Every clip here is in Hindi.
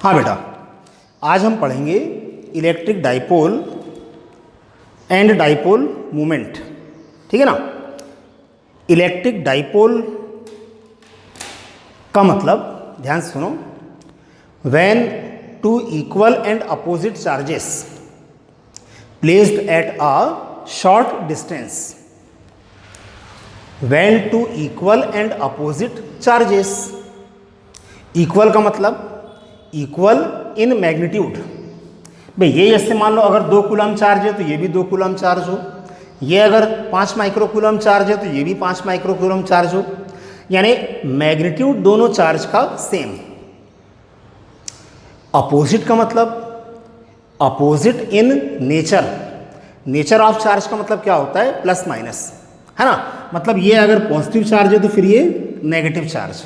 हाँ बेटा, आज हम पढ़ेंगे electric dipole and dipole moment. ठीक है ना। इलेक्ट्रिक डाइपोल का मतलब ध्यान से सुनो, when two equal and opposite charges placed at a short distance, when two equal and opposite charges. Equal का मतलब इक्वल इन मैग्नीट्यूड। भाई ये जैसे मान लो अगर 2 कूलम चार्ज है तो ये भी 2 कूलम चार्ज हो, ये अगर 5 माइक्रो कूलम चार्ज है तो ये भी 5 माइक्रो कूलम चार्ज हो, यानी मैग्नीट्यूड दोनों चार्ज का सेम। अपोजिट का मतलब opposite in nature. Nature of charge का मतलब क्या होता है? प्लस माइनस, है ना। मतलब ये अगर पॉजिटिव चार्ज है तो फिर ये नेगेटिव चार्ज।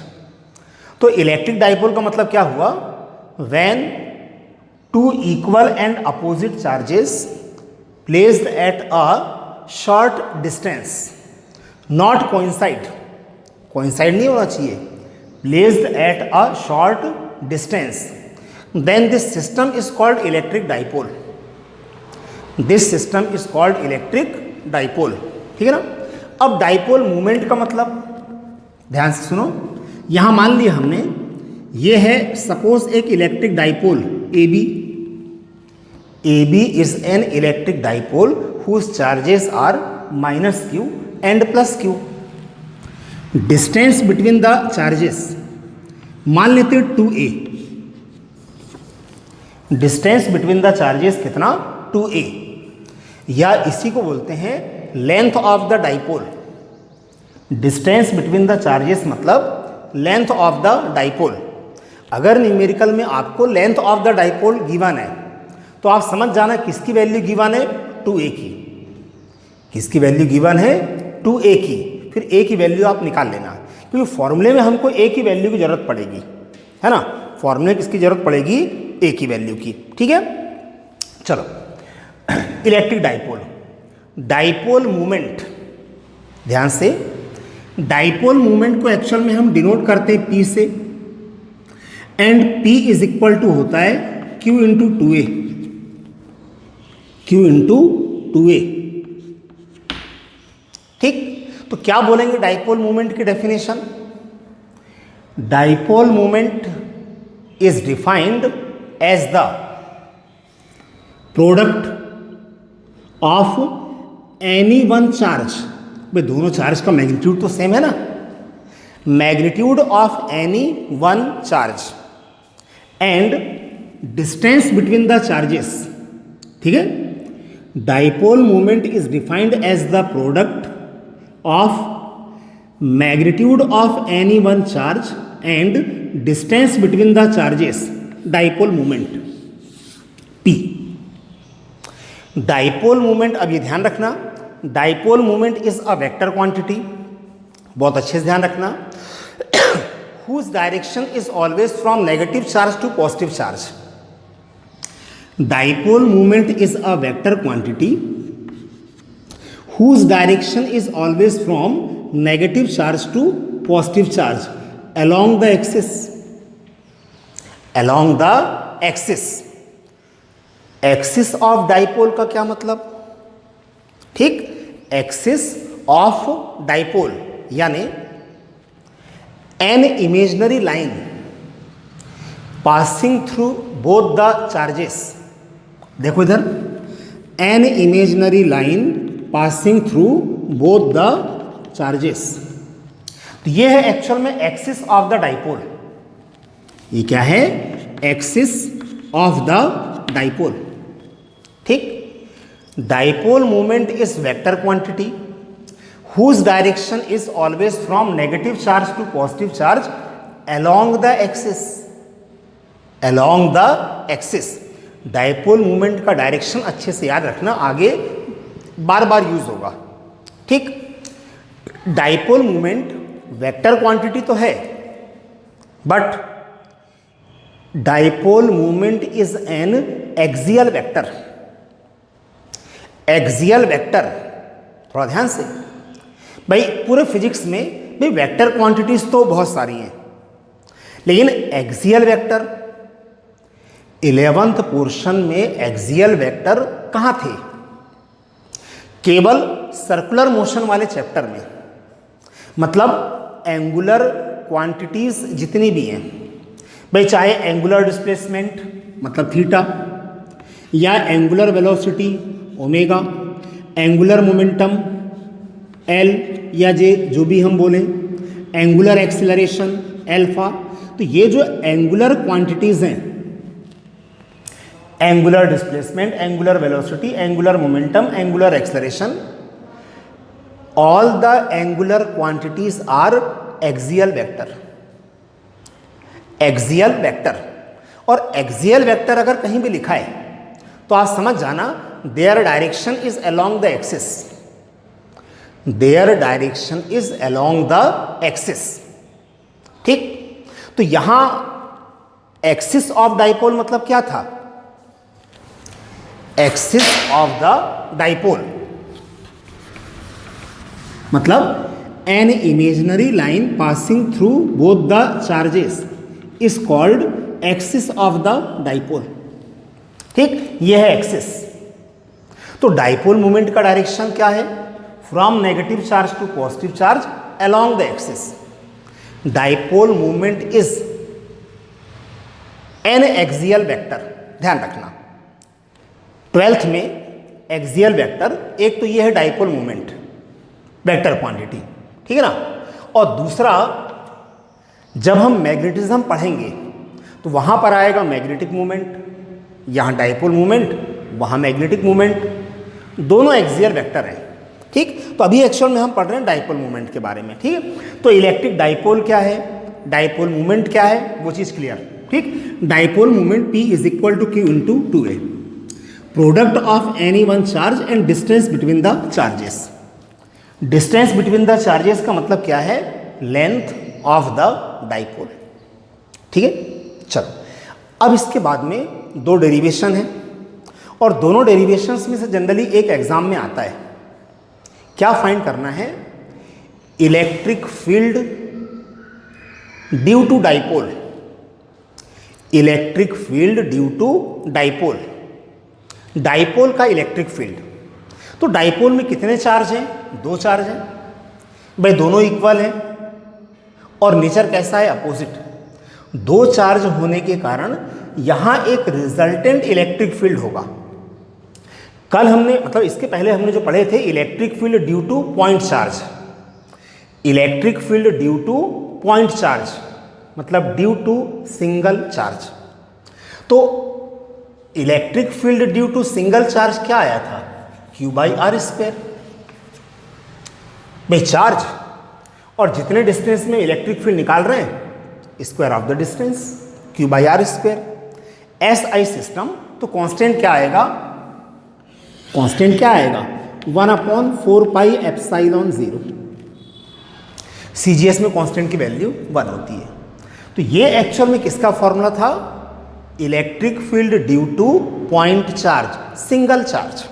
तो इलेक्ट्रिक डाइपोल का मतलब क्या हुआ? When two equal and opposite charges placed at a short distance, not coincide, coincide नहीं होना चाहिए, placed at a short distance, then this system is called electric dipole. This system is called electric dipole. ठीक है ना। अब डाइपोल मूवमेंट का मतलब ध्यान से सुनो, यहां मान लिया हमने ये है सपोज एक electric dipole AB। AB is an electric dipole whose charges are -q and +q। Distance between the charges मान लेते हैं 2a। Distance between the charges कितना? 2a, या इसी को बोलते हैं length of the dipole. Distance between the charges मतलब लेंथ ऑफ द डाइपोल। अगर न्यूमेरिकल में आपको length of the dipole given है तो आप समझ जाना किसकी वैल्यू गिवन है? 2a की। किसकी वैल्यू गिवन है? 2a की। फिर a की वैल्यू आप निकाल लेना, क्योंकि फॉर्मूले में हमको a की वैल्यू की जरूरत पड़ेगी, है ना। फॉर्मूले किसकी जरूरत पड़ेगी? a की वैल्यू की। ठीक है, चलो। इलेक्ट्रिक डाइपोल, डाइपोल मूवमेंट, ध्यान से, डाइपोल मूवमेंट को एक्चुअल में हम डिनोट करते हैं P से, and P is equal to होता है Q into 2a। Q into 2a। ठीक, तो क्या बोलेंगे डाइपोल मूवमेंट की definition? Dipole movement is defined as the product of any one charge. भाई दोनों चार्ज का मैग्नीट्यूड तो सेम है ना। Magnitude of any one charge and distance between the charges. ठीक है। Dipole movement is defined as the product of magnitude of any one charge and distance between the charges. Dipole movement P। Dipole movement, अब ये ध्यान रखना, dipole movement is a vector quantity. बहुत अच्छे से ध्यान रखना। whose direction is always from negative charge to positive charge. Dipole moment is a vector quantity whose direction is always from negative charge to positive charge along the axis. Along the axis. Axis of dipole का क्या मतलब? ठीक, एक्सिस ऑफ डाइपोल यानी an imaginary line passing through both the charges. देखो इधर, an imaginary line passing through both the charges. तो ये है एक्चुअल में एक्सिस ऑफ द डाइपोल। ये क्या है? Axis of the dipole. ठीक। Dipole movement is vector quantity whose direction is always from negative charge to positive charge along the axis. Along the axis. Dipole movement का डायरेक्शन अच्छे से याद रखना, आगे बार बार यूज होगा। ठीक। डाइपोल मूवमेंट वेक्टर क्वांटिटी तो है, but dipole movement is an axial vector. Axial vector, थोड़ा ध्यान से भाई, पूरे फिजिक्स में भाई वेक्टर क्वांटिटीज तो बहुत सारी हैं, लेकिन एक्सियल वेक्टर 11th पोर्शन में एक्सियल वेक्टर कहाँ थे? केवल सर्कुलर मोशन वाले चैप्टर में। मतलब एंगुलर क्वांटिटीज जितनी भी हैं भाई, चाहे एंगुलर डिस्प्लेसमेंट मतलब थीटा, या angular velocity omega, angular momentum L या जे जो भी हम बोलें, एंगुलर एक्सीलरेशन एल्फा, तो ये जो एंगुलर क्वांटिटीज हैं, angular displacement, angular velocity, angular momentum, angular acceleration, all the angular quantities are axial vector. Axial vector, और एक्सियल वेक्टर अगर कहीं भी लिखा है तो आप समझ जाना their direction is along the axis, their direction is along the axis. ठीक, तो यहां एक्सिस ऑफ डाइपोल मतलब क्या था? एक्सिस ऑफ द डाइपोल मतलब an imaginary line passing through both the charges is called axis of the dipole. ठीक, यह है एक्सिस। तो डाइपोल मोमेंट का डायरेक्शन क्या है? From negative charge to positive charge along the axis. Dipole moment is an axial vector. ध्यान रखना 12th में एक्सियल वेक्टर, एक तो यह है डाइपोल मोमेंट वेक्टर क्वांटिटी, ठीक है ना, और दूसरा जब हम मैग्नेटिज्म पढ़ेंगे तो वहां पर आएगा मैग्नेटिक मोमेंट, यहां डाइपोल मोमेंट, वहां मैग्नेटिक मोमेंट, दोनों एक्सियल वेक्टर हैं। ठीक, तो अभी एक्चुअल में हम पढ़ रहे हैं डाइपोल मोमेंट के बारे में। ठीक है, तो इलेक्ट्रिक डाइपोल क्या है, डाइपोल मोमेंट क्या है, वो चीज क्लियर। ठीक, dipole moment P is equal to Q into 2A, product of any one charge and distance between the charges. Distance between the charges का मतलब क्या है? Length of the dipole. ठीक है, चलो अब इसके बाद में दो डेरिवेशन है, और दोनों डेरिवेशंस में से जनरली एक एग्जाम में आता है। क्या फाइंड करना है? Electric field due to dipole, electric field due to dipole, dipole का इलेक्ट्रिक फील्ड। तो डाइपोल में कितने चार्ज हैं? दो चार्ज हैं भाई, दोनों इक्वल हैं, और नेचर कैसा है? अपोजिट। दो चार्ज होने के कारण यहां एक रिजल्टेंट इलेक्ट्रिक फील्ड होगा। कल हमने मतलब इसके पहले हमने जो पढ़े थे electric field due to point charge, electric field due to point charge मतलब ड्यू टू सिंगल चार्ज। तो electric field due to single charge क्या आया था? Q/r²। भाई चार्ज और जितने डिस्टेंस में इलेक्ट्रिक फील्ड निकाल रहे हैं square of the distance, Q/r²। SI system, तो कांस्टेंट क्या आएगा? कांस्टेंट क्या आएगा? 1/4πε0। CGS में कांस्टेंट की वैल्यू 1 होती है। तो ये एक्चुअल में किसका फॉर्मूला था? Electric field due to point charge, single charge.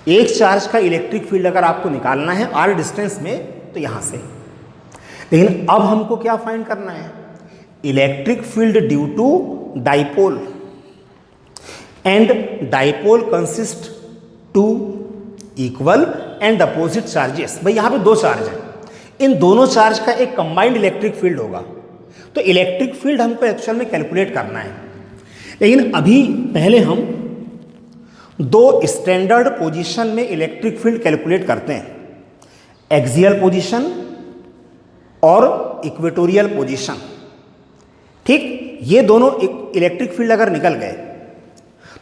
एक चार्ज का इलेक्ट्रिक फील्ड अगर आपको निकालना है r डिस्टेंस में तो यहां से, लेकिन अब हमको क्या फाइंड करना है? Electric field due to dipole, and dipole consist two equal and opposite charges. भाई यहां पे दो चार्ज हैं, इन दोनों चार्ज का एक कंबाइंड इलेक्ट्रिक फील्ड होगा। तो इलेक्ट्रिक फील्ड हमको एक्चुअल में कैलकुलेट करना है, लेकिन अभी पहले हम दो स्टैंडर्ड पोजीशन में इलेक्ट्रिक फील्ड कैलकुलेट करते हैं, एक्सियल पोजीशन और इक्वेटोरियल पोजीशन। ठीक, ये दोनों इलेक्ट्रिक फील्ड अगर निकल गए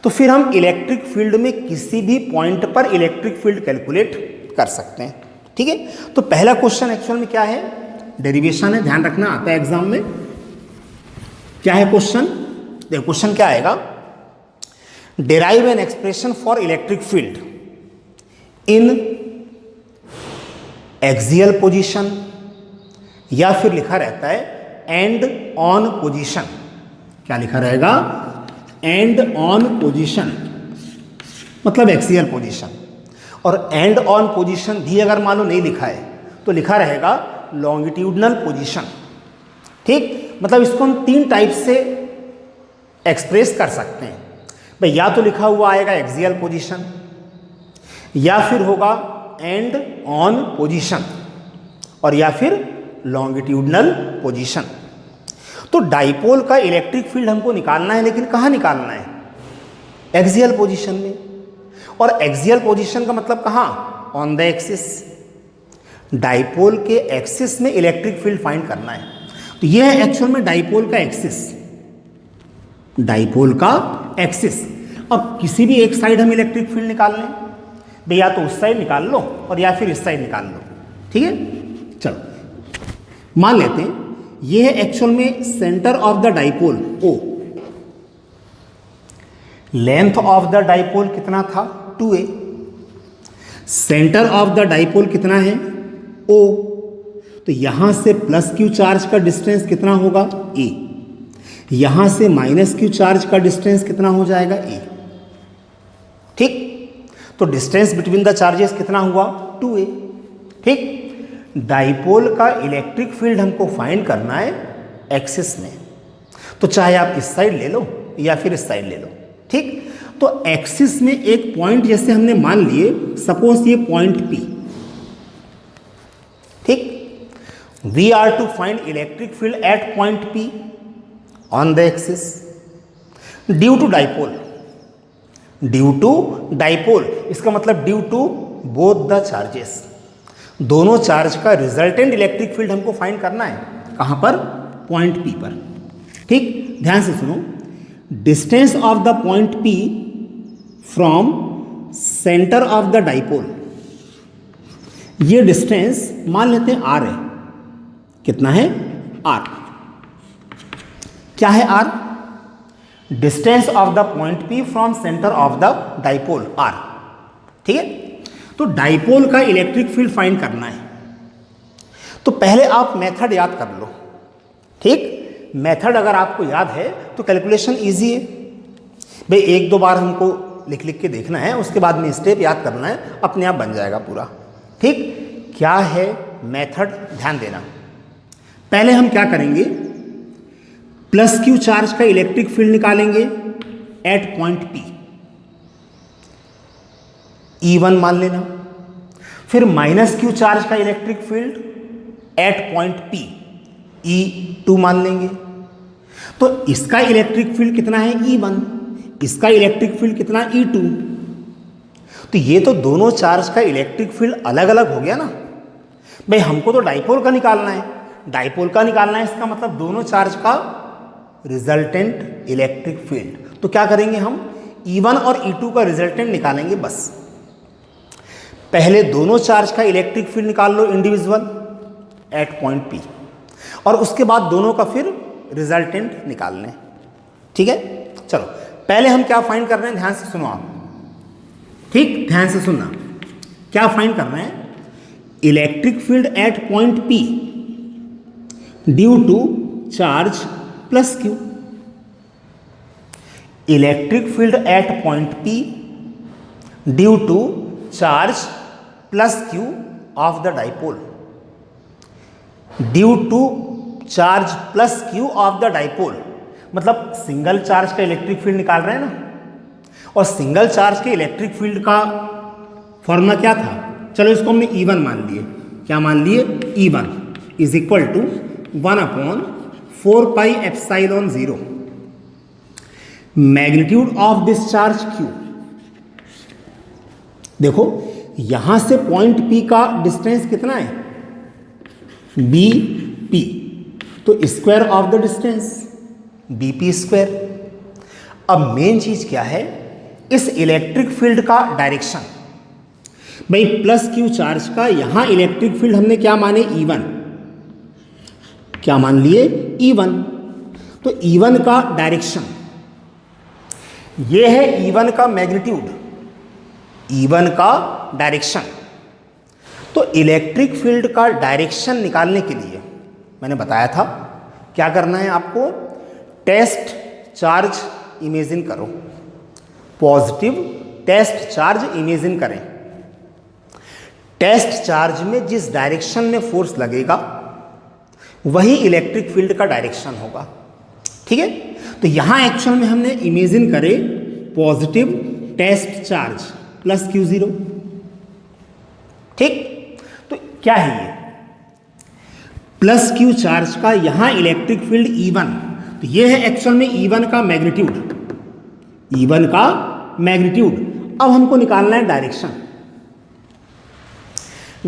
तो फिर हम इलेक्ट्रिक फील्ड में किसी भी पॉइंट पर इलेक्ट्रिक फील्ड कैलकुलेट कर सकते हैं। ठीक है, तो पहला क्वेश्चन एक्चुअल में क्या है? डेरिवेशन है, ध्यान रखना आता है एग्जाम में। क्या है क्वेश्चन? देखो क्वेश्चन क्या आएगा? Derive an expression for electric field in axial position, या फिर लिखा रहता है एंड ऑन पोजीशन। क्या लिखा रहेगा? एंड ऑन पोजीशन मतलब एक्सियल पोजीशन। और एंड ऑन पोजीशन भी अगर मान लो नहीं लिखा है तो लिखा रहेगा लॉन्गिट्यूडनल पोजीशन। ठीक, मतलब इसको हम तीन टाइप से एक्सप्रेस कर सकते हैं। भाई या तो लिखा हुआ आएगा एक्सियल पोजीशन, या फिर होगा एंड ऑन पोजीशन, और या फिर लॉन्गिट्यूडनल पोजीशन। तो डाइपोल का इलेक्ट्रिक फील्ड हमको निकालना है, लेकिन कहाँ निकालना है? एक्सियल पोजीशन में। और एक्सियल पोजीशन का मतलब कहाँ? On the axis. डाइपोल के एक्सिस में इलेक्ट्रिक फील्ड फाइंड करना है। तो यह है एक्चुअल में डाइपोल का एक्सिस, डाइपोल का एक्सिस। अब किसी भी एक साइड हम इलेक्ट्रिक फील्ड निकाल लें, भाई या तो उस साइड निकाल लो और या फिर इस साइड निकाल लो, ठीक है। चलो मान लेते हैं ये है एक्चुअल में centre of the dipole O। Length of the dipole कितना था? 2a। Centre of the dipole कितना है? O। तो यहां से प्लस क्यू चार्ज का डिस्टेंस कितना होगा? a। यहां से माइनस क्यू चार्ज का डिस्टेंस कितना हो जाएगा? a। ठीक, तो डिस्टेंस बिटवीन द चार्जेस कितना हुआ? 2a। ठीक, डाइपोल का इलेक्ट्रिक फील्ड हमको फाइंड करना है एक्सिस में। तो चाहे आप इस साइड ले लो या फिर इस साइड ले लो, ठीक। तो एक्सिस में एक पॉइंट जैसे हमने मान लिए, सपोज ये पॉइंट P, ठीक। We are to find electric field at point P on the axis due to dipole. Due to dipole इसका मतलब due to both the charges, दोनों चार्ज का रिजल्टेंट इलेक्ट्रिक फील्ड हमको फाइंड करना है। कहां पर? पॉइंट P पर, ठीक। ध्यान से सुनो, distance of the point P from centre of the dipole, ये डिस्टेंस मान लेते हैं r है। कितना है? r। क्या है r? Distance of the point P from centre of the dipole r, ठीक है। तो डाइपोल का इलेक्ट्रिक फील्ड फाइंड करना है। तो पहले आप मेथड याद कर लो, ठीक। मेथड अगर आपको याद है तो कैलकुलेशन इजी है। भाई एक दो बार हमको लिख लिख के देखना है, उसके बाद में स्टेप याद करना है, अपने आप बन जाएगा पूरा, ठीक। क्या है मेथड? ध्यान देना। पहले हम क्या करेंगे? प्लस क्यू चार्ज का इलेक्ट्रिक फील्ड निकालेंगे एट पॉइंट P, E1 मान लेना। फिर माइनस क्यू चार्ज का electric field at point P, E2 मान लेंगे। तो इसका इलेक्ट्रिक फील्ड कितना है? E1। इसका इलेक्ट्रिक फील्ड कितना? E2। तो ये तो दोनों चार्ज का इलेक्ट्रिक फील्ड अलग अलग हो गया ना। भाई हमको तो डाइपोल का निकालना है, डाइपोल का निकालना है, इसका मतलब दोनों चार्ज का रिजल्टेंट इलेक्ट्रिक फील्ड। तो क्या करेंगे हम? E1 और E2 का रिजल्टेंट निकालेंगे बस। पहले दोनों चार्ज का इलेक्ट्रिक फील्ड निकाल लो इंडिविजुअल एट पॉइंट P, और उसके बाद दोनों का फिर रिजल्टेंट निकाल लें, ठीक है। चलो पहले हम क्या फाइंड कर रहे हैं, ध्यान से सुनो आप, ठीक। ध्यान से सुनना, क्या फाइंड कर रहे हैं? Electric field at point P due to charge plus Q। Electric field at point P due to charge plus Q of the dipole. Due to charge plus Q of the dipole मतलब सिंगल चार्ज का इलेक्ट्रिक फील्ड निकाल रहे हैं ना, और सिंगल चार्ज के इलेक्ट्रिक फील्ड का फॉर्मूला क्या था? चलो इसको हमने E1 मान लिए। क्या मान लिए? E1 is equal to 1/4πε0 magnitude of this charge Q। देखो यहां से पॉइंट P का डिस्टेंस कितना है? BP, तो square of the distance BP square. अब मेन चीज क्या है? इस इलेक्ट्रिक फील्ड का डायरेक्शन। भाई प्लस Q चार्ज का यहां इलेक्ट्रिक फील्ड हमने क्या माने? E1। क्या मान लिए? E1। तो E1 का डायरेक्शन ये है, E1 का मैग्नीट्यूड, E1 का डायरेक्शन। तो इलेक्ट्रिक फील्ड का डायरेक्शन निकालने के लिए मैंने बताया था क्या करना है आपको? टेस्ट चार्ज इमेजिन करो, पॉजिटिव टेस्ट चार्ज इमेजिन करें। टेस्ट चार्ज में जिस डायरेक्शन में फोर्स लगेगा वही इलेक्ट्रिक फील्ड का डायरेक्शन होगा, ठीक है। तो यहां एक्चुअल में हमने इमेजिन करे positive test charge plus Q0, ठीक। तो क्या है ये प्लस Q चार्ज का यहां इलेक्ट्रिक फील्ड E1, तो ये है एक्चुअल में E1 का मैग्नीट्यूड, E1 का मैग्नीट्यूड। अब हमको निकालना है direction,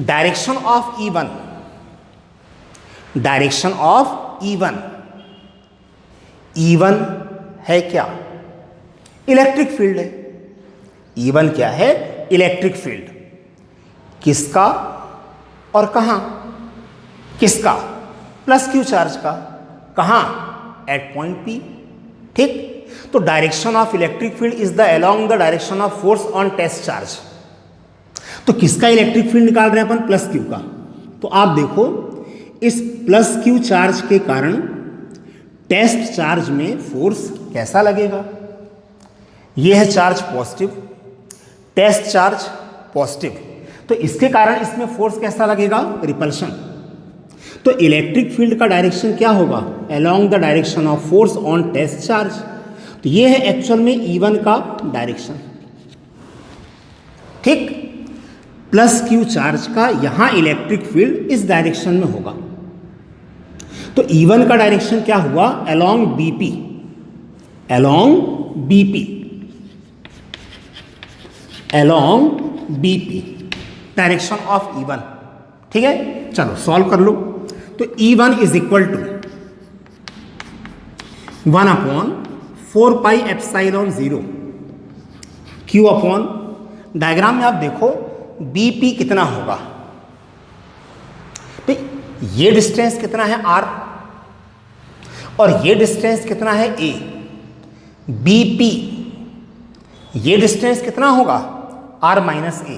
direction of E1, direction of E1, E1 है क्या, इलेक्ट्रिक फील्ड है। E1 क्या है, इलेक्ट्रिक फील्ड, किसका और कहां, किसका, प्लस Q चार्ज का, कहां, एट पॉइंट P, ठीक। तो direction of electric field is the along the direction of force on test charge. तो किसका इलेक्ट्रिक फील्ड निकाल रहे हैं अपन, प्लस Q का। तो आप देखो इस प्लस Q चार्ज के कारण टेस्ट चार्ज में फोर्स कैसा लगेगा, यह है charge positive, test charge positive, तो इसके कारण इसमें फोर्स कैसा लगेगा, रिपल्शन। तो इलेक्ट्रिक फील्ड का डायरेक्शन क्या होगा, along the direction of force on test charge. तो ये है एक्चुअल में E1 का डायरेक्शन, ठीक। प्लस Q चार्ज का यहां इलेक्ट्रिक फील्ड इस डायरेक्शन में होगा। तो E1 का डायरेक्शन क्या हुआ, along BP, along BP, along BP, direction of E1, ठीक है। चलो सॉल्व कर लो। तो E1 is equal to 1/4πε0 Q upon, diagram में आप देखो BP कितना होगा, तो ये डिस्टेंस कितना है R और ये डिस्टेंस कितना है A, BP ये डिस्टेंस कितना होगा R माइनस A,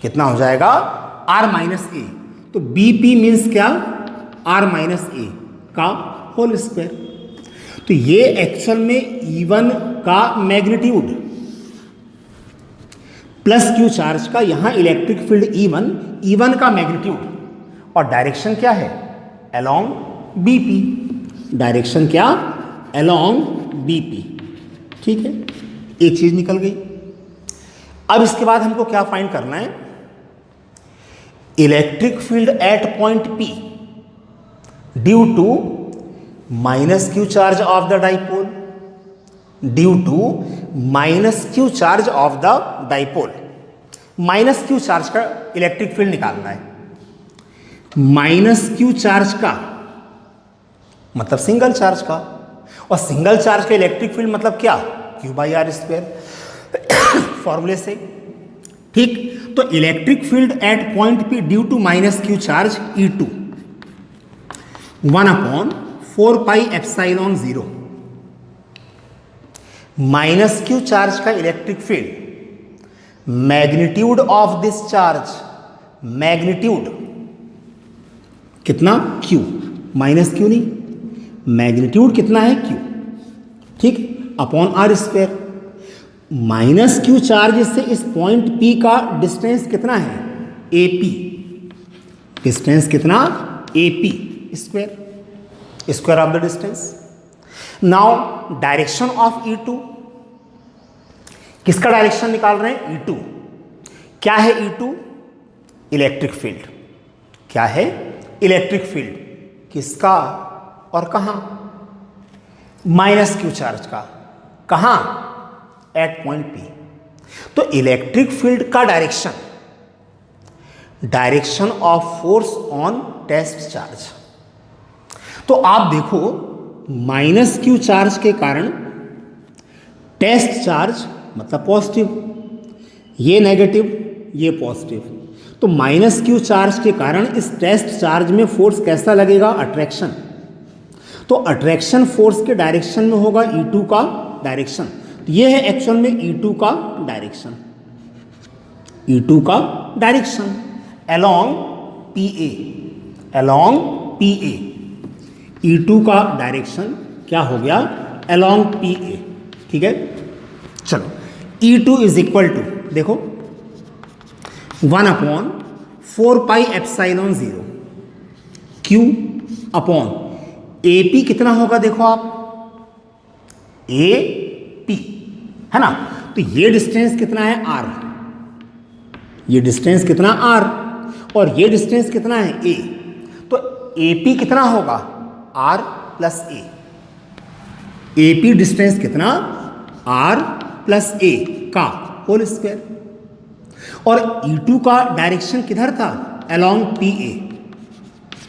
कितना हो जाएगा R माइनस A। तो BP मीन्स क्या, R माइनस A का होल स्क्वायर। तो ये एक्चुअल में E1 का मैग्नीट्यूड प्लस Q चार्ज का यहां इलेक्ट्रिक फील्ड E1 का मैग्नीट्यूड, और डायरेक्शन क्या है, अलोंग BP, डायरेक्शन क्या, अलोंग BP, ठीक है। एक चीज निकल गई। अब इसके बाद हमको क्या फाइंड करना है, electric field at point P due to minus Q charge of the dipole, due to minus Q charge of the dipole. Minus Q charge का इलेक्ट्रिक फील्ड निकालना है, माइनस Q चार्ज का मतलब सिंगल चार्ज का, और सिंगल चार्ज का इलेक्ट्रिक फील्ड मतलब क्या, Q/R², फॉर्मूले से, ठीक। तो electric field at point P due to minus Q charge E2 1/4πε0 minus Q charge का electric field, magnitude of this charge, magnitude कितना, Q, माइनस Q नहीं, मैग्नीट्यूड कितना है Q, ठीक, upon R²। Minus Q charge से इस पॉइंट P का डिस्टेंस कितना है, AP, डिस्टेंस कितना, AP square, square of the distance. Now direction of E2, किसका डायरेक्शन निकाल रहे हैं, E2, क्या है E2, इलेक्ट्रिक फील्ड, क्या है, इलेक्ट्रिक फील्ड, किसका और कहां, माइनस Q चार्ज का, कहां, एट पॉइंट P। तो इलेक्ट्रिक फील्ड का direction, direction of force on test charge. तो आप देखो माइनस Q चार्ज के कारण टेस्ट चार्ज मतलब पॉजिटिव, ये नेगेटिव, ये पॉजिटिव, तो माइनस Q चार्ज के कारण इस टेस्ट चार्ज में फोर्स कैसा लगेगा, अट्रैक्शन। तो अट्रैक्शन फोर्स के डायरेक्शन में होगा E2 का डायरेक्शन। ये है एक्चुअल में E2 का डायरेक्शन, E2 का direction along PA, along PA, E2 का डायरेक्शन क्या हो गया, अलोंग PA, ठीक है। चलो E2 इज इक्वल टू, देखो 1/4πε0 Q अपॉन AP कितना होगा, देखो आप ए पी, है ना। तो ये डिस्टेंस कितना है r, ये डिस्टेंस कितना r, और ये डिस्टेंस कितना है a। तो AP कितना होगा r plus a, AP distance कितना r प्लस a का होल स्क्वायर। और E2 का डायरेक्शन किधर था, अलोंग PA,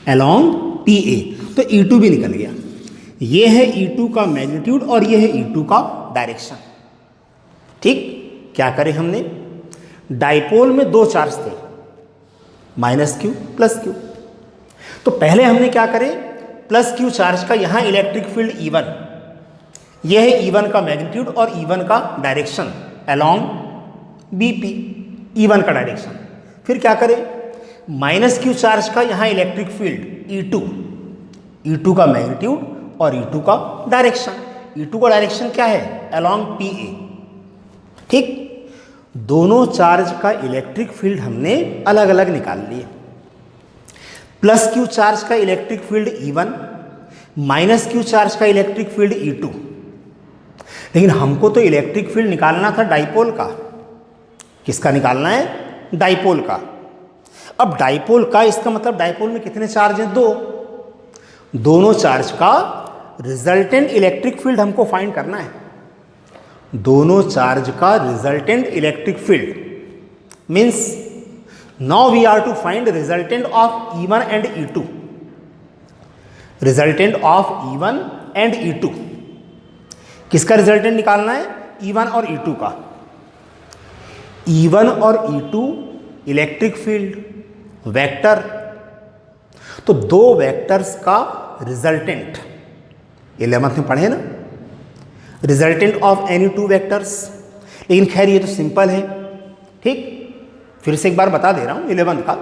अलोंग PA, तो E2 भी निकल गया। ये है E2 का मैग्नीट्यूड और ये है E2 का डायरेक्शन। ठीक, क्या करें हमने, डाइपोल में दो चार्ज थे, माइनस क्यू प्लस क्यू। तो पहले हमने क्या करें, प्लस क्यू चार्ज का यहाँ इलेक्ट्रिक फील्ड E1, यह है E1 का मैग्नीट्यूड और E1 का डायरेक्शन अलोंग BP, E1 का डायरेक्शन। फिर क्या करें, माइनस क्यू चार्ज का यहाँ इलेक्ट्रिक फील्ड E2, E2 का मैग्नीट्यूड और E2 का डायरेक्शन। E2 का डायरेक्शन क्या है, अलोंग PA। ठीक, दोनों चार्ज का इलेक्ट्रिक फील्ड हमने अलग अलग निकाल लिए। प्लस क्यू चार्ज का electric field E1, minus Q charge का इलेक्ट्रिक फील्ड E2। लेकिन हमको तो इलेक्ट्रिक फील्ड निकालना था डाइपोल का। किसका निकालना है, डाइपोल का। अब डाइपोल का, इसका मतलब डाइपोल में कितने चार्ज हैं, दो। दोनों चार्ज का रिजल्टेंट इलेक्ट्रिक फील्ड हमको फाइंड करना है। दोनों चार्ज का resultant electric field means now we are to find resultant of E1 and E2, resultant of E1 and E2। किसका रिजल्टेंट निकालना है, E1 और E2 का। E1 और E2 इलेक्ट्रिक फील्ड वेक्टर, तो दो वेक्टर्स का रिजल्टेंट, 11th में पढ़े ना, resultant of any two vectors. लेकिन खैर ये तो सिंपल है। ठीक, फिर से एक बार बता दे रहा हूं 11th का,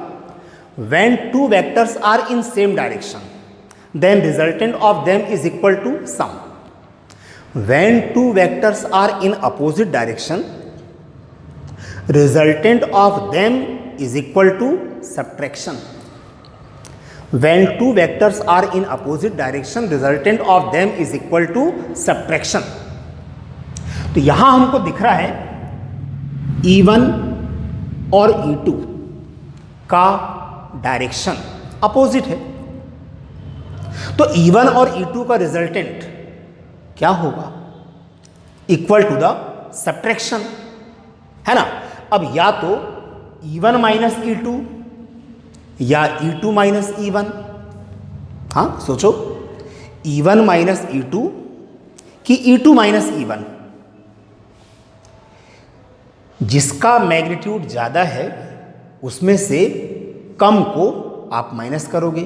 when two vectors are in same direction then resultant of them is equal to sum. When two vectors are in opposite direction resultant of them is equal to subtraction. When two vectors are in opposite direction, resultant of them is equal to subtraction. तो यहां हमको दिख रहा है E1 और E2 का डायरेक्शन अपोजिट है, तो E1 और E2 का रिजल्टेंट क्या होगा, इक्वल टू द सब्ट्रैक्शन, है ना। अब या तो E1 माइनस E2 या E2 माइनस E1। हाँ सोचो, E1 माइनस E2 कि E2 माइनस E1। जिसका मैग्नीट्यूड ज़्यादा है उसमें से कम को आप माइनस करोगे।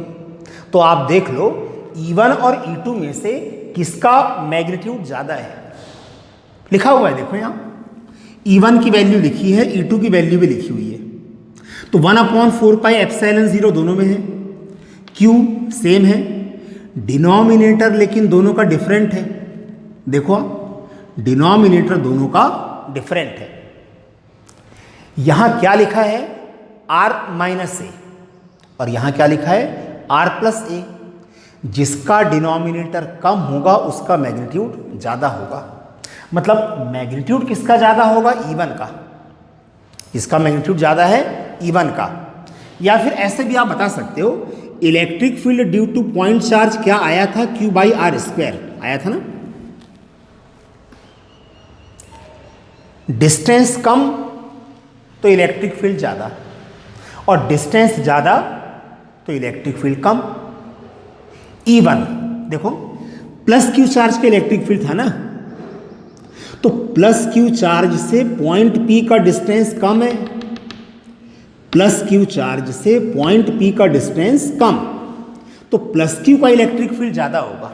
तो आप देख लो E1 और E2 में से किसका मैग्नीट्यूड ज़्यादा है, लिखा हुआ है देखो यहाँ। E1 की वैल्यू लिखी है, E2 की वैल्यू भी लिखी हुई है। तो 1/4πε0 दोनों में है, Q सेम है, डिनोमिनेटर लेकिन दोनों का डिफरेंट है। देखो डिनोमिनेटर दोनों का डिफरेंट है। यहां क्या लिखा है, R माइनस ए, और यहां क्या लिखा है, R प्लस ए। जिसका डिनोमिनेटर कम होगा उसका मैग्नीट्यूड ज़्यादा होगा। मतलब मैग्नीट्यूड किसका ज़्यादा होगा, E1 का। इसका मैग्नीट्यूड ज़्यादा है E1 का। या फिर ऐसे भी आप बता सकते हो, electric field due to point charge क्या आया था, Q/R² आया था ना। डिस्टेंस कम तो इलेक्ट्रिक फील्ड ज़्यादा, और डिस्टेंस ज़्यादा तो इलेक्ट्रिक फील्ड कम। E1 देखो प्लस Q चार्ज का इलेक्ट्रिक फील्ड था ना, तो प्लस Q चार्ज से पॉइंट P का डिस्टेंस कम है। प्लस Q चार्ज से पॉइंट P का डिस्टेंस कम, तो प्लस Q का इलेक्ट्रिक फील्ड ज़्यादा होगा।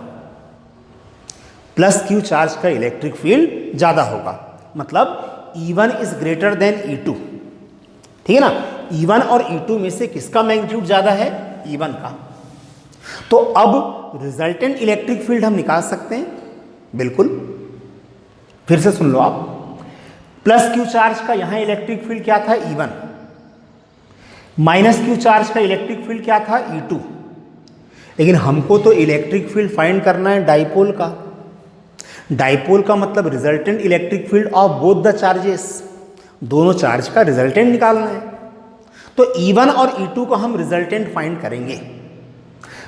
प्लस Q चार्ज का इलेक्ट्रिक फील्ड ज़्यादा होगा, मतलब E1 is greater than E2। ठीक है ना। E1 और E2 में से किसका मैग्नीट्यूड ज़्यादा है, E1 का। तो अब रिजल्टेंट इलेक्ट्रिक फील्ड हम निकाल सकते हैं, बिल्कुल। फिर से सुन लो आप, प्लस Q चार्ज का यहाँ इलेक्ट्रिक फील्ड क्या था, E1। माइनस Q चार्ज का इलेक्ट्रिक फील्ड क्या था, E2। लेकिन हमको तो इलेक्ट्रिक फील्ड फाइंड करना है डाइपोल का। डाइपोल का मतलब resultant electric field of both the charges, दोनों चार्ज का रिजल्टेंट निकालना है। तो E1 और E2 को हम रिजल्टेंट फाइंड करेंगे,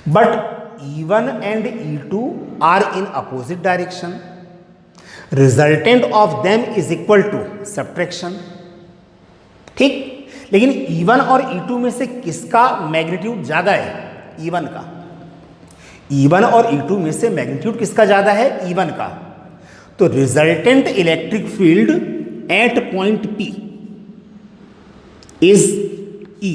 but E1 and E2 are in opposite direction, resultant of them is equal to subtraction. ठीक, लेकिन E1 और E2 में से किसका मैग्नीट्यूड ज्यादा है? E1 का। E1 और E2 में से मैग्नीट्यूड किसका ज्यादा है? E1 का। तो resultant electric field at point P is E।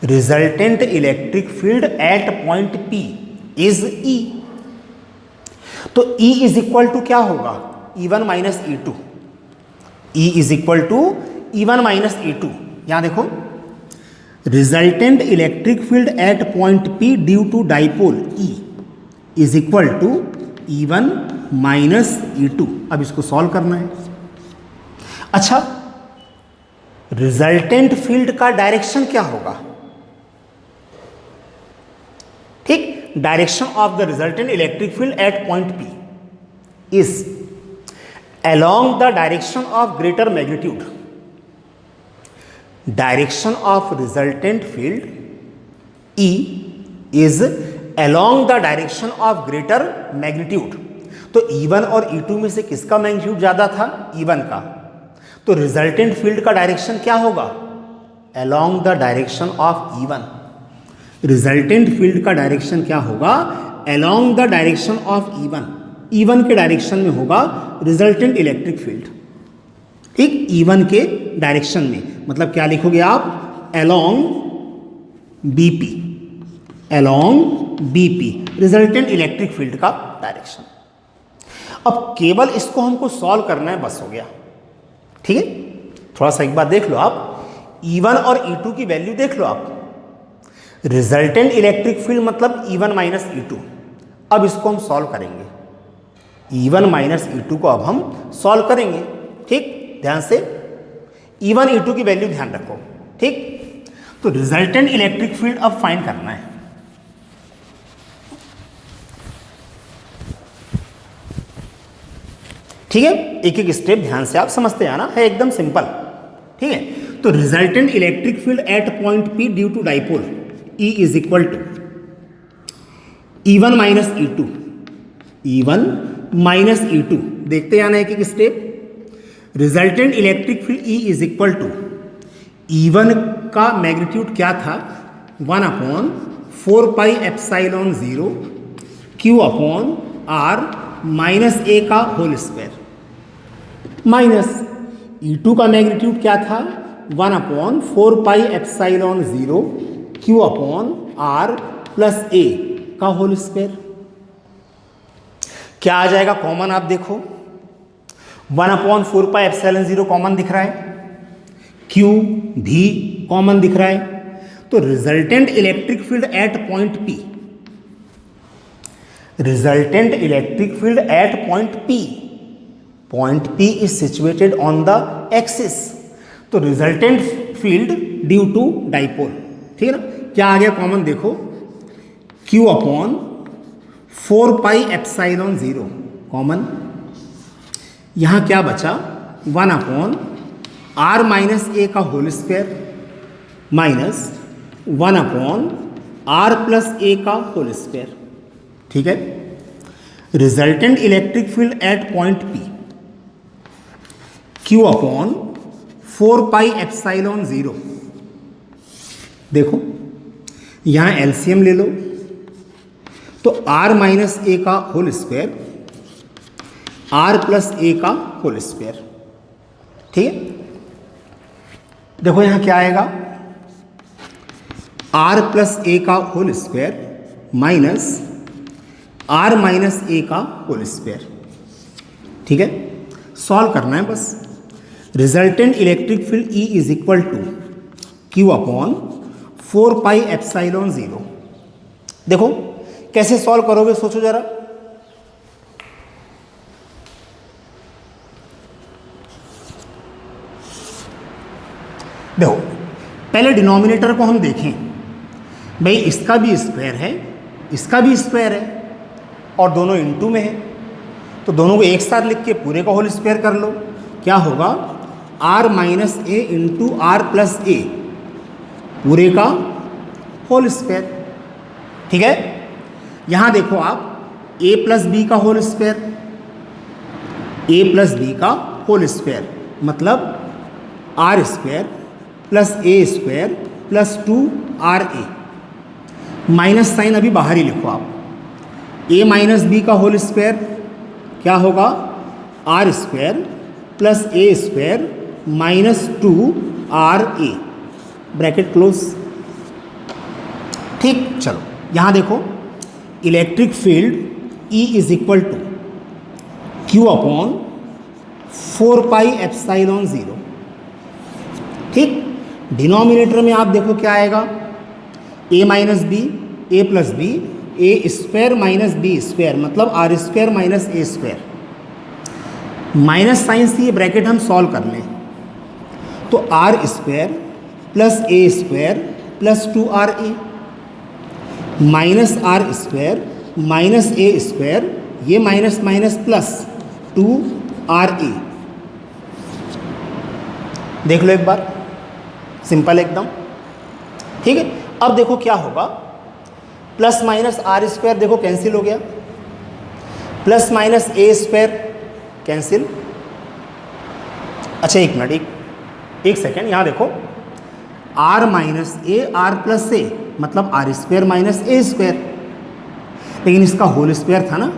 Resultant electric field at point P is E। तो E इज इक्वल टू क्या होगा? E1 minus E2। E is equal to E1 minus E2। यहां देखो, resultant electric field at point P due to dipole E is equal to E1 minus E2। अब इसको सॉल्व करना है। अच्छा, रिजल्टेंट फील्ड का डायरेक्शन क्या होगा? ठीक, direction of the resultant electric field at point P is along the direction of greater magnitude. Direction of resultant field E is along the direction of greater magnitude. तो E1 और E2 में से किसका मैग्नीट्यूड ज्यादा था? E1 का। तो रिजल्टेंट फील्ड का डायरेक्शन क्या होगा? along the direction of E1। Resultant field का डायरेक्शन क्या होगा? along the direction of E1। E1 के डायरेक्शन में होगा रिजल्टेंट इलेक्ट्रिक फील्ड। ठीक, E1 के डायरेक्शन में, मतलब क्या लिखोगे आप? along BP, along BP resultant electric field का डायरेक्शन। अब केवल इसको हमको सॉल्व करना है, बस हो गया। ठीक है, थोड़ा सा एक बार देख लो आप, E1 और E2 की वैल्यू देख लो आप। रिजल्टेंट इलेक्ट्रिक फील्ड मतलब E1 माइनस E2। अब इसको हम सॉल्व करेंगे, E1 माइनस E2 को अब हम सॉल्व करेंगे। ठीक, ध्यान से E1 E2 की वैल्यू ध्यान रखो। ठीक, तो रिजल्टेंट इलेक्ट्रिक फील्ड अब फाइंड करना है। ठीक है, एक एक स्टेप ध्यान से आप समझते आना है, एकदम सिंपल। ठीक है, तो resultant electric field at point P due to dipole E is equal to E1 minus E2। E1 minus E2, देखते आना एक एक step. Resultant electric field E is equal to E1 का मैग्नीट्यूड क्या था? 1/4 pi epsilon 0 Q upon R minus A का होल स्क्वायर, माइनस E2 का मैग्नीट्यूड क्या था? 1/4 pi epsilon 0 Q upon R plus A का होल स्क्वायर। क्या आ जाएगा कॉमन? आप देखो, 1/4 पाई एप्सिलॉन 0 कॉमन दिख रहा है, Q भी कॉमन दिख रहा है। तो resultant electric field at point P, resultant electric field at point P is situated on the axis. तो resultant field due to dipole. ठीक है ना, क्या आ गया कॉमन? देखो, Q upon 4 pi epsilon 0 common. यहां क्या बचा? 1/R माइनस A का whole square minus 1/R plus A का होल स्क्वायर। ठीक है, resultant electric field at point P Q upon 4 pi epsilon 0। देखो, यहां एलसीएम ले लो, तो R माइनस A का whole square R plus A का होल स्क्वायर। ठीक है, देखो यहां क्या आएगा? R प्लस A का whole square minus R minus A का होल स्क्वायर। ठीक है, सॉल्व करना है बस। Resultant electric field E is equal to Q upon 4 pi epsilon 0। देखो कैसे सॉल्व करोगे, सोचो जरा। देखो, पहले डिनोमिनेटर को हम देखें, भाई इसका भी स्क्वायर है, इसका भी स्क्वायर है, और दोनों इनटू में है, तो दोनों को एक साथ लिख के पूरे का होल स्क्वायर कर लो। क्या होगा? r minus a into r plus a पूरे का होल स्क्वायर। ठीक है, यहाँ देखो आप a प्लस बी का whole square, a plus B का होल स्क्वायर मतलब are square plus A square plus 2ra। Minus sign अभी बाहर ही लिखो आप। a माइनस बी का होल स्क्वायर क्या होगा? आर स्क्वायर प्लस ए square minus 2ra, bracket close. ठीक, चलो यहाँ देखो, electric field E is equal to Q upon 4 pi epsilon 0। ठीक, डिनोमिनेटर में आप देखो क्या आएगा? a minus b, a plus b, a square minus b square मतलब are square minus A square. Minus sign से ये ब्रैकेट हम सॉल्व कर लें तो आर स्क्वायर प्लस ए square plus 2ra minus r square minus ए स्क्वायर, ये माइनस माइनस प्लस 2ra। देख लो एक बार, सिंपल एकदम। ठीक है, अब देखो क्या होगा, प्लस माइनस आर स्क्वायर देखो कैंसिल हो गया, प्लस माइनस ए स्क्वायर कैंसिल। अच्छा एक मिनट, एक सेकेंड, यहाँ देखो r minus a r plus a मतलब are square minus A square, लेकिन इसका होल स्क्वायर था ना,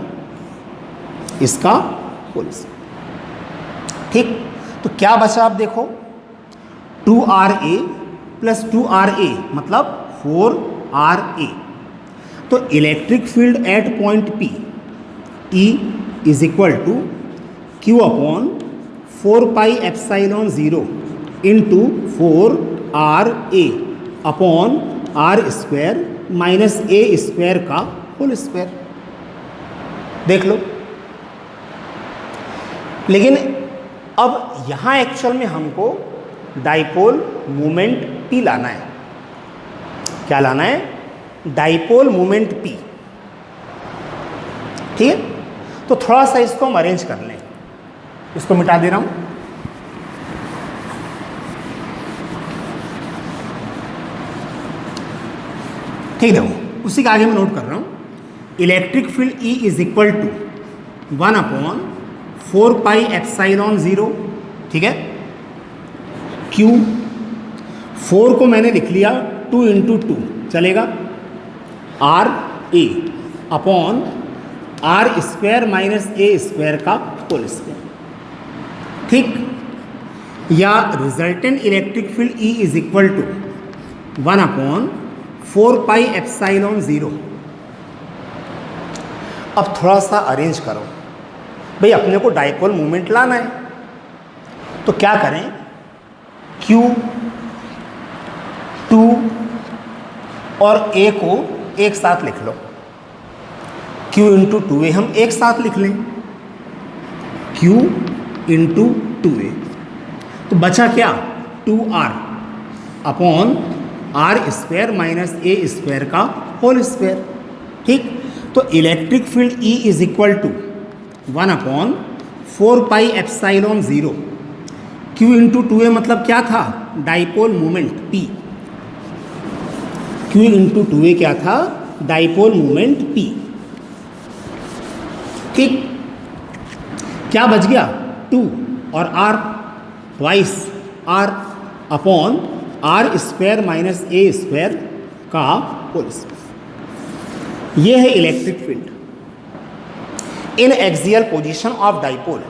इसका होल स्क्वायर। ठीक, तो क्या बचा आप देखो, 2ra प्लस 2ra मतलब 4ra। तो electric field at point P E is equal to Q upon 4 pi epsilon 0 into 4ra upon R square minus A square का होल स्क्वायर। देख लो, लेकिन अब यहाँ एक्चुअल में हमको डाइपोल मोमेंट P लाना है। क्या लाना है? Dipole moment P। ठीक है, तो थोड़ा सा इसको हम अरेंज कर लें, इसको मिटा दे रहा हूं। ठीक है, उसी के आगे मैं नोट कर रहा हूं। Electric field E is equal to 1 upon 4 pi epsilon 0। ठीक है, Q 4 को मैंने लिख लिया 2 इंटू 2 चलेगा, R A upon R square minus A square का होल स्क्वायर। ठीक, या resultant electric field E is equal to 1 upon 4 pi epsilon 0। अब थोड़ा सा अरेंज करो भाई, अपने को डाइपोल मोमेंट लाना है, तो क्या करें? Q 2 और A को एक साथ लिख लो, Q इंटू 2A हम एक साथ लिख लें, Q इंटू 2A। तो बचा क्या? 2R upon R square minus ए स्क्वायर का होल स्क्वायर। ठीक, तो electric field E is equal to 1 upon 4 pi epsilon 0। Q into 2A मतलब क्या था? Dipole moment P। Q into 2A क्या था? Dipole moment P। ठीक, क्या बच गया? 2 और R twice R upon R square minus ए स्क्वायर का होल स्क्वायर। ये है electric field in axial position of dipole.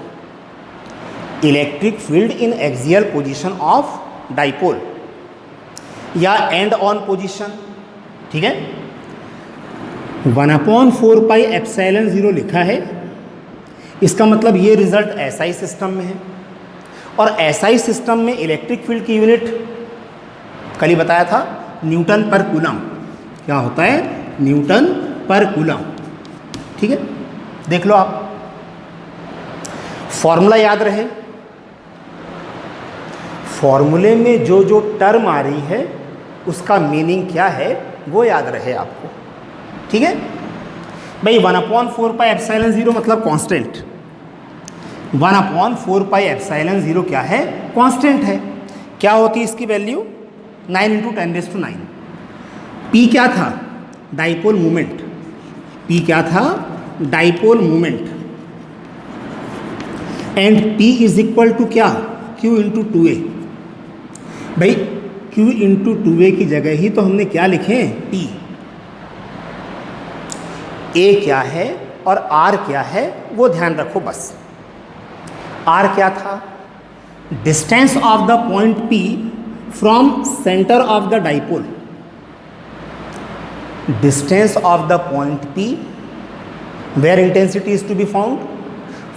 Electric field in axial position of dipole या एंड ऑन पोजीशन। ठीक है, 1/4 पाई एप्सिलॉन 0 लिखा है, इसका मतलब ये रिजल्ट एसआई सिस्टम में है, और एसआई सिस्टम में इलेक्ट्रिक फील्ड की यूनिट कल ही बताया था न्यूटन पर कूलम। क्या होता है? न्यूटन पर कूलम। ठीक है, देख लो आप, फॉर्मूला याद रहे, फॉर्मूले में जो जो टर्म आ रही है उसका मीनिंग क्या है वो याद रहे आपको। ठीक है, भाई 1/4πε0 मतलब कांस्टेंट, 1/4πε0 क्या है? कांस्टेंट है। क्या होती है इसकी वैल्यू? 9 × 10⁹। पी क्या था? Dipole moment. पी क्या था? Dipole moment. And p is equal to क्या? Q into 2a। भाई Q इंटू 2a की जगह ही तो हमने क्या लिखे? P। A क्या है और R क्या है वो ध्यान रखो बस। R क्या था? Distance of the point P from centre of the dipole. Distance of the point P where intensity is to be found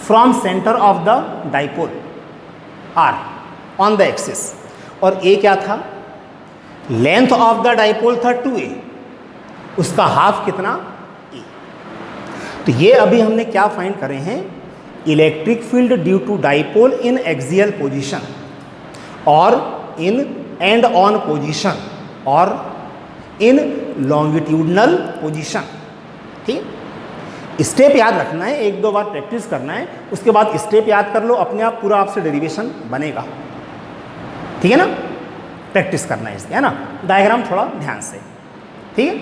from centre of the dipole R on the axis. और A क्या था? लेंथ ऑफ द डाइपोल था 2a, उसका हाफ कितना? E। तो ये अभी हमने क्या फाइंड करे हैं? Electric field due to dipole in axial position और इन एंड ऑन पोजीशन और इन लॉन्गिट्यूडनल पोजीशन। ठीक, स्टेप याद रखना है, 1-2 बार प्रैक्टिस करना है, उसके बाद स्टेप याद कर लो, अपने आप पूरा आपसे डेरिवेशन बनेगा। ठीक है ना? प्रैक्टिस करना है इसकी, है ना? डायग्राम थोड़ा ध्यान से। ठीक है।